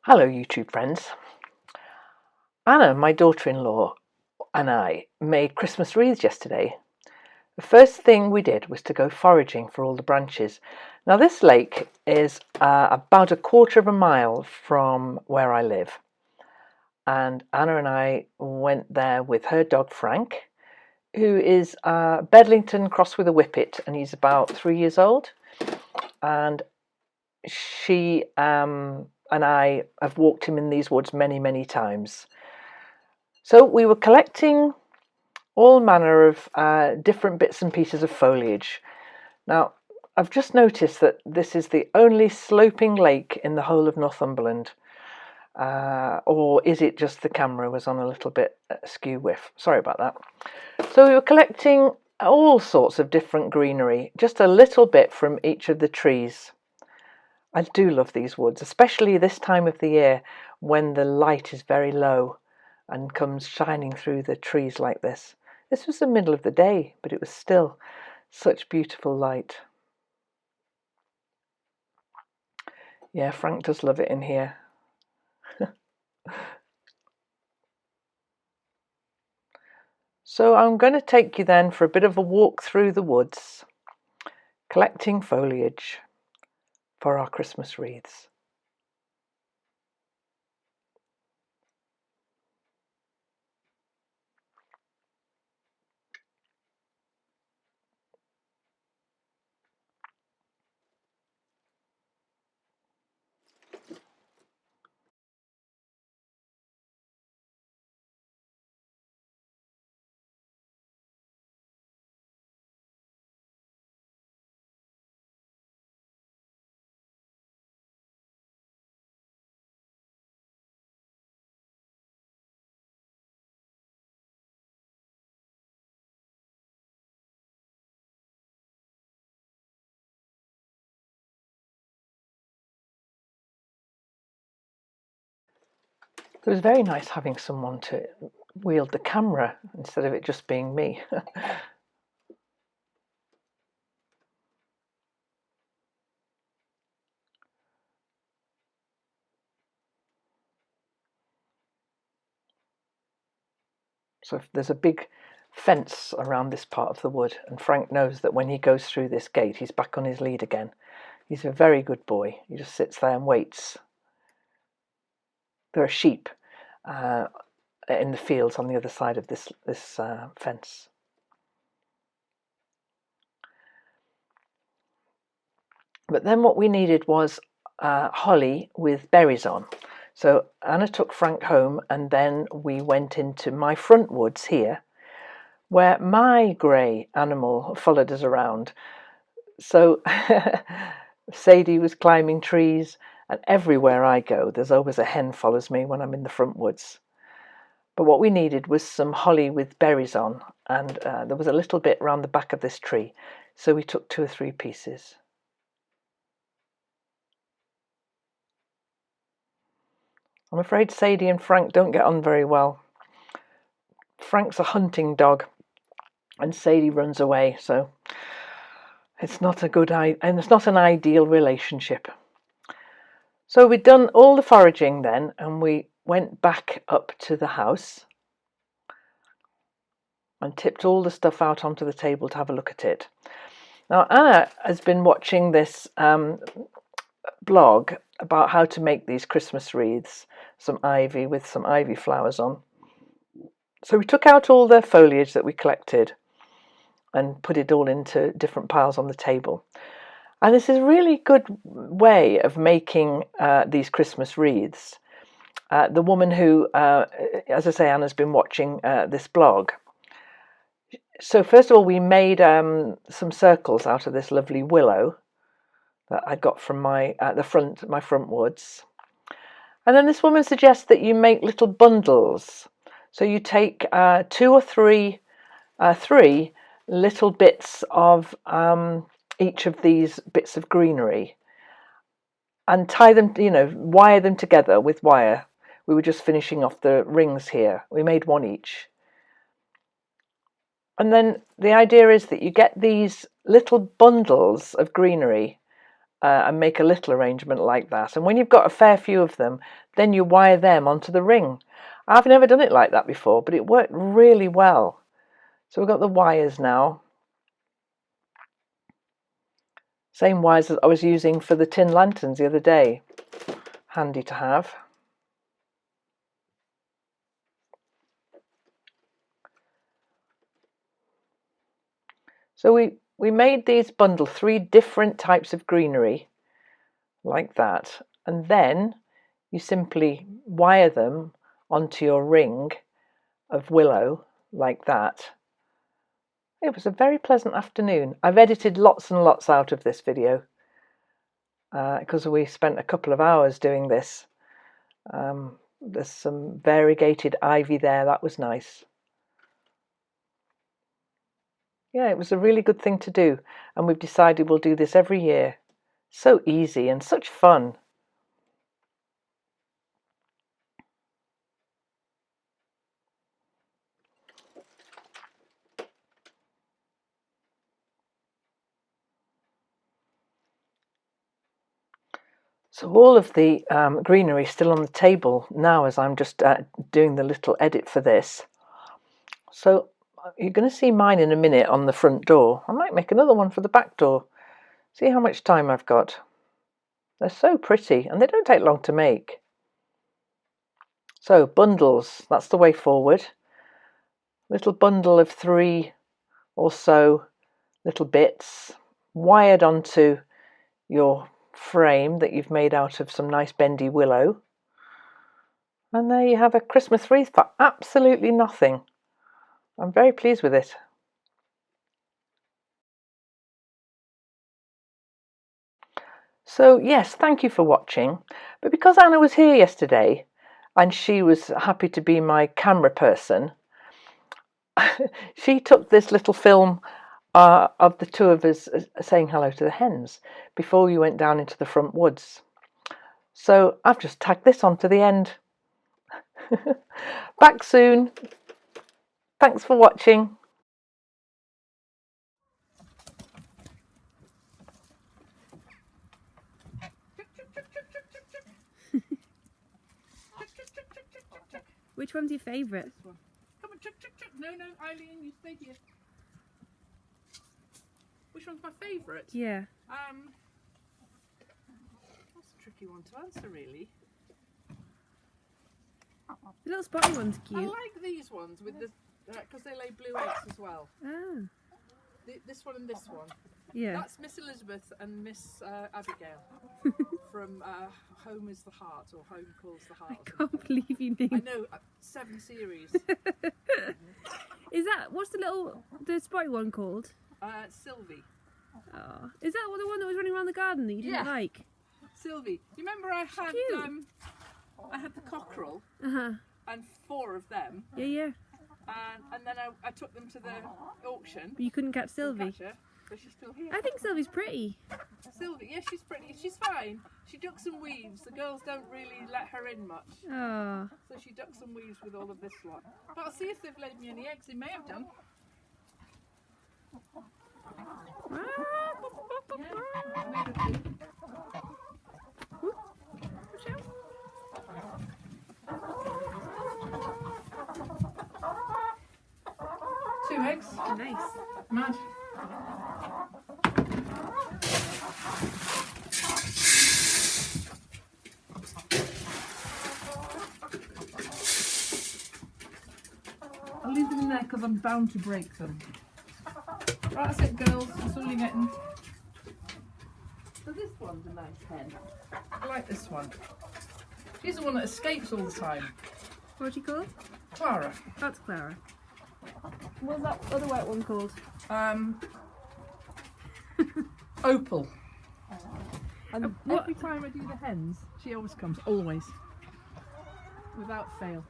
Hello YouTube friends. Anna, my daughter-in-law, and I made Christmas wreaths yesterday. The first thing we did was to go foraging for all the branches. Now this lake is about 1/4 of a mile from where I live, and Anna and I went there with her dog Frank, who is a Bedlington crossed with a Whippet, and he's about 3 years old, and she and I have walked him in these woods many times. So we were collecting all manner of different bits and pieces of foliage. Now, I've just noticed that this is the only sloping lake in the whole of Northumberland. Or is it just the camera was on a little bit askew whiff? Sorry about that. So we were collecting all sorts of different greenery, just a little bit from each of the trees. I do love these woods, especially this time of the year when the light is very low and comes shining through the trees like this. This was the middle of the day, but it was still such beautiful light. Yeah, Frank does love it in here. So I'm going to take you then for a bit of a walk through the woods, collecting foliage for our Christmas wreaths. It was very nice having someone to wield the camera instead of it just being me. So there's a big fence around this part of the wood, and Frank knows that when he goes through this gate, he's back on his lead again. He's a very good boy. He just sits there and waits. There are sheep in the fields on the other side of this fence. But then what we needed was holly with berries on. So Anna took Frank home, and then we went into my front woods here, where my grey animal followed us around. So Sadie was climbing trees, and everywhere I go, there's always a hen follows me when I'm in the front woods. But what we needed was some holly with berries on, and there was a little bit round the back of this tree, so we took 2 or 3 pieces. I'm afraid Sadie and Frank don't get on very well. Frank's a hunting dog, and Sadie runs away, so it's not a good and it's not an ideal relationship. So we'd done all the foraging then, and we went back up to the house and tipped all the stuff out onto the table to have a look at it. Now Anna has been watching this blog about how to make these Christmas wreaths, some ivy with some ivy flowers on. So we took out all the foliage that we collected and put it all into different piles on the table. And this is a really good way of making these Christmas wreaths. The woman who, as I say, Anna's been watching this blog. So first of all, we made some circles out of this lovely willow that I got from my front woods. And then this woman suggests that you make little bundles. So you take 2 or 3 little bits of each of these bits of greenery and tie them, wire them together with wire. We were just finishing off the rings here. We made 1 each. And then the idea is that you get these little bundles of greenery and make a little arrangement like that. And when you've got a fair few of them, then you wire them onto the ring. I've never done it like that before, but it worked really well. So we've got the wires now. Same wires as I was using for the tin lanterns the other day. Handy to have. So we made these bundle 3 different types of greenery, like that, and then you simply wire them onto your ring of willow, like that. It was a very pleasant afternoon. I've edited lots and lots out of this video because we spent a couple of hours doing this. There's some variegated ivy there, that was nice. Yeah, it was a really good thing to do, and we've decided we'll do this every year. So easy and such fun. So all of the greenery is still on the table now as I'm just doing the little edit for this. So you're going to see mine in a minute on the front door. I might make another one for the back door. See how much time I've got. They're so pretty and they don't take long to make. So bundles, that's the way forward. Little bundle of 3 or so little bits wired onto your frame that you've made out of some nice bendy willow. And there you have a Christmas wreath for absolutely nothing. I'm very pleased with it. So yes, thank you for watching. But because Anna was here yesterday and she was happy to be my camera person, she took this little film of the 2 of us saying hello to the hens before we went down into the front woods. So I've just tagged this on to the end. Back soon. Thanks for watching. Which one's your favourite? This one. Come on, chuck, chuck, chuck. No, Eileen, you stay here. Which one's my favourite? Yeah. That's a tricky one to answer, really. The little spotty one's cute. I like these ones with the because they lay blue eggs as well. Ah. This one and this one. Yeah. That's Miss Elizabeth and Miss Abigail from Home is the Heart, or Home Calls the Heart. I can't believe you named. I know, 7 series. Is that what's the spotty one called? Sylvie. Oh, is that the one that was running around the garden that you didn't like? Sylvie. You remember I had cute. I had the cockerel Uh-huh. and 4 of them. Yeah, yeah. And then I took them to the auction. But you couldn't catch Sylvie. Catch her, but she's still here. I think Sylvie's pretty. Sylvie, yeah, she's pretty. She's fine. She ducks and weaves. The girls don't really let her in much. Oh. So she ducks and weaves with all of this lot. But I'll see if they've laid me any eggs. They may have done. Two eggs. Nice. Mad. I'll leave them in there because I'm bound to break them. Right, that's it, girls. That's all you're getting. So this one's a nice hen. I like this one. She's the one that escapes all the time. What's she called? Clara. That's Clara. What's that other white one called? Opal. And every time I do the hens, she always comes. Always. Without fail.